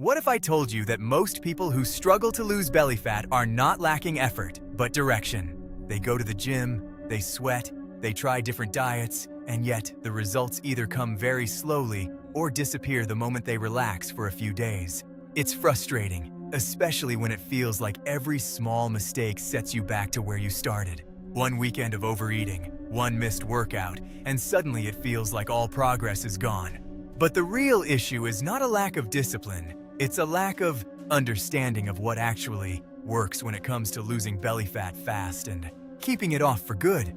What if I told you that most people who struggle to lose belly fat are not lacking effort, but direction? They go to the gym, they sweat, they try different diets, and yet the results either come very slowly or disappear the moment they relax for a few days. It's frustrating, especially when it feels like every small mistake sets you back to where you started. One weekend of overeating, one missed workout, and suddenly it feels like all progress is gone. But the real issue is not a lack of discipline, it's a lack of understanding of what actually works when it comes to losing belly fat fast and keeping it off for good.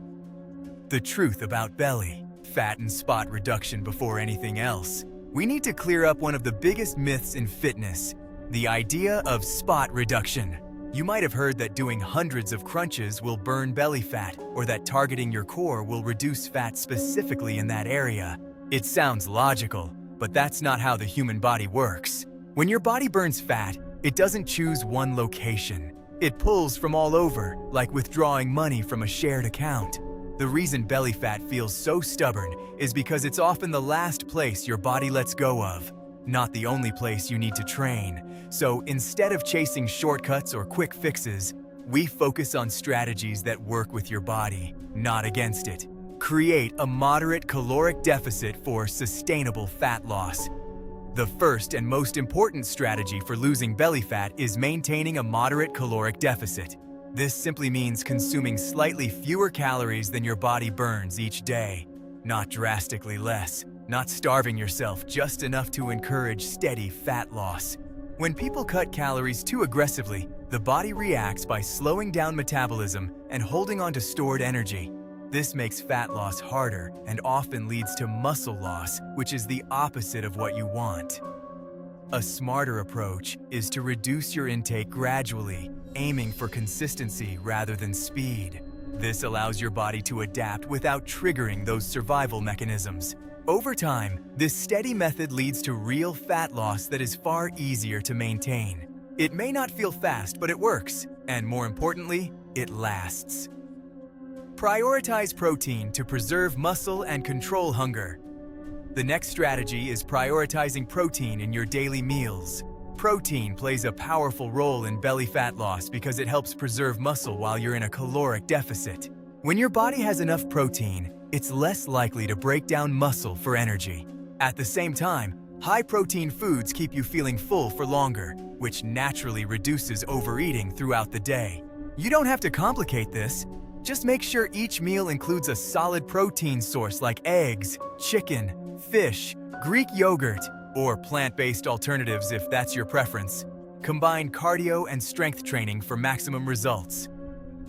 The truth about belly fat and spot reduction before anything else. We need to clear up one of the biggest myths in fitness, the idea of spot reduction. You might have heard that doing hundreds of crunches will burn belly fat, or that targeting your core will reduce fat specifically in that area. It sounds logical, but that's not how the human body works. When your body burns fat, it doesn't choose one location. It pulls from all over, like withdrawing money from a shared account. The reason belly fat feels so stubborn is because it's often the last place your body lets go of, not the only place you need to train. So instead of chasing shortcuts or quick fixes, we focus on strategies that work with your body, not against it. Create a moderate caloric deficit for sustainable fat loss. The first and most important strategy for losing belly fat is maintaining a moderate caloric deficit. This simply means consuming slightly fewer calories than your body burns each day, not drastically less, not starving yourself just enough to encourage steady fat loss. When people cut calories too aggressively, the body reacts by slowing down metabolism and holding on to stored energy. This makes fat loss harder and often leads to muscle loss, which is the opposite of what you want. A smarter approach is to reduce your intake gradually, aiming for consistency rather than speed. This allows your body to adapt without triggering those survival mechanisms. Over time, this steady method leads to real fat loss that is far easier to maintain. It may not feel fast, but it works, and more importantly, it lasts. Prioritize protein to preserve muscle and control hunger. The next strategy is prioritizing protein in your daily meals. Protein plays a powerful role in belly fat loss because it helps preserve muscle while you're in a caloric deficit. When your body has enough protein, it's less likely to break down muscle for energy. At the same time, high-protein foods keep you feeling full for longer, which naturally reduces overeating throughout the day. You don't have to complicate this. Just make sure each meal includes a solid protein source like eggs, chicken, fish, Greek yogurt, or plant-based alternatives if that's your preference. Combine cardio and strength training for maximum results.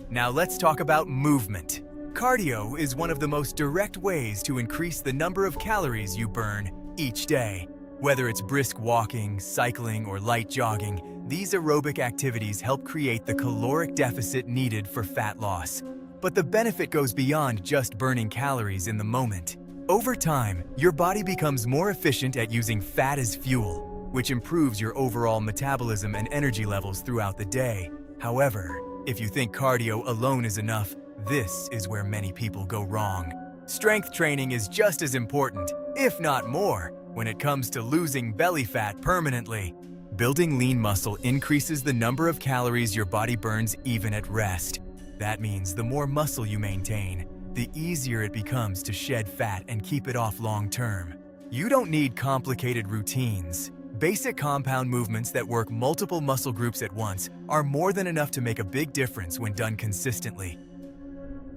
Now let's talk about movement. Cardio is one of the most direct ways to increase the number of calories you burn each day. Whether it's brisk walking, cycling, or light jogging, these aerobic activities help create the caloric deficit needed for fat loss. But the benefit goes beyond just burning calories in the moment. Over time, your body becomes more efficient at using fat as fuel, which improves your overall metabolism and energy levels throughout the day. However, if you think cardio alone is enough, this is where many people go wrong. Strength training is just as important, if not more, when it comes to losing belly fat permanently. Building lean muscle increases the number of calories your body burns even at rest. That means the more muscle you maintain, the easier it becomes to shed fat and keep it off long term. You don't need complicated routines. Basic compound movements that work multiple muscle groups at once are more than enough to make a big difference when done consistently.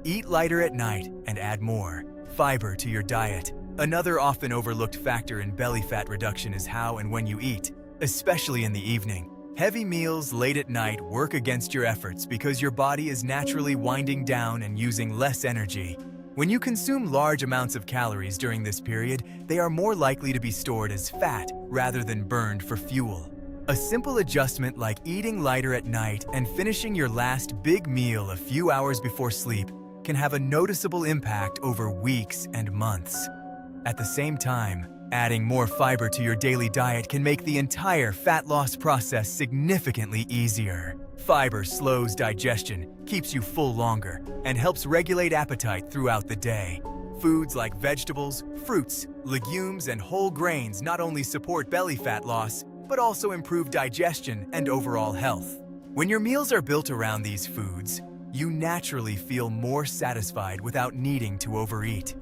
Eat lighter at night and add more fiber to your diet. Another often overlooked factor in belly fat reduction is how and when you eat, especially in the evening. Heavy meals late at night work against your efforts because your body is naturally winding down and using less energy. When you consume large amounts of calories during this period, they are more likely to be stored as fat rather than burned for fuel. A simple adjustment like eating lighter at night and finishing your last big meal a few hours before sleep can have a noticeable impact over weeks and months. At the same time, adding more fiber to your daily diet can make the entire fat loss process significantly easier. Fiber slows digestion, keeps you full longer, and helps regulate appetite throughout the day. Foods like vegetables, fruits, legumes, and whole grains not only support belly fat loss, but also improve digestion and overall health. When your meals are built around these foods, you naturally feel more satisfied without needing to overeat.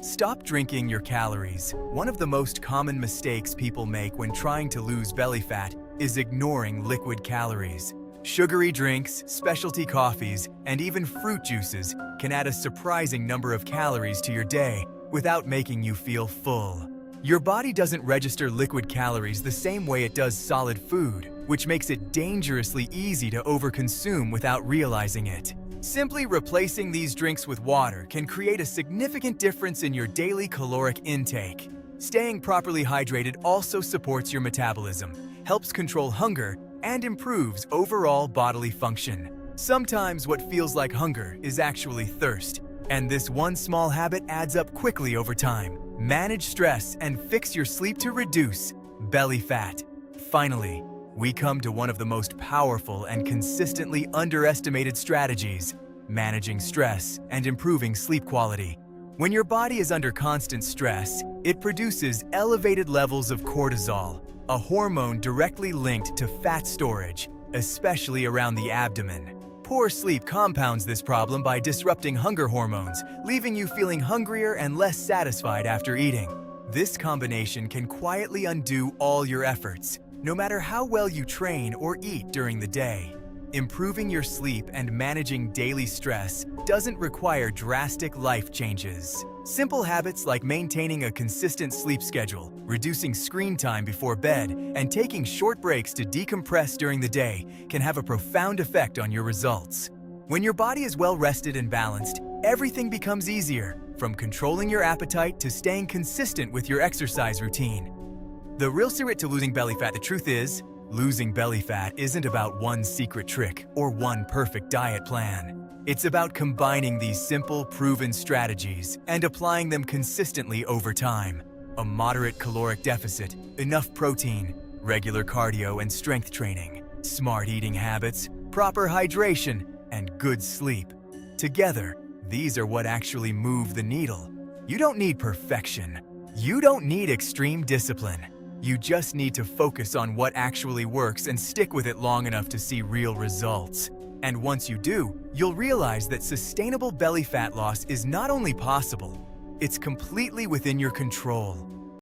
Stop drinking your calories. One of the most common mistakes people make when trying to lose belly fat is ignoring liquid calories. Sugary drinks, specialty coffees, and even fruit juices can add a surprising number of calories to your day without making you feel full. Your body doesn't register liquid calories the same way it does solid food, which makes it dangerously easy to overconsume without realizing it. Simply replacing these drinks with water can create a significant difference in your daily caloric intake. Staying properly hydrated also supports your metabolism, helps control hunger, and improves overall bodily function. Sometimes what feels like hunger is actually thirst, and this one small habit adds up quickly over time. Manage stress and fix your sleep to reduce belly fat. Finally, we come to one of the most powerful and consistently underestimated strategies: managing stress and improving sleep quality. When your body is under constant stress, it produces elevated levels of cortisol, a hormone directly linked to fat storage, especially around the abdomen. Poor sleep compounds this problem by disrupting hunger hormones, leaving you feeling hungrier and less satisfied after eating. This combination can quietly undo all your efforts, no matter how well you train or eat during the day. Improving your sleep and managing daily stress doesn't require drastic life changes. Simple habits like maintaining a consistent sleep schedule, reducing screen time before bed, and taking short breaks to decompress during the day can have a profound effect on your results. When your body is well rested and balanced, everything becomes easier, from controlling your appetite to staying consistent with your exercise routine. The real secret to losing belly fat, the truth is, losing belly fat isn't about one secret trick or one perfect diet plan. It's about combining these simple, proven strategies and applying them consistently over time. A moderate caloric deficit, enough protein, regular cardio and strength training, smart eating habits, proper hydration, and good sleep. Together, these are what actually move the needle. You don't need perfection. You don't need extreme discipline. You just need to focus on what actually works and stick with it long enough to see real results. And once you do, you'll realize that sustainable belly fat loss is not only possible, it's completely within your control.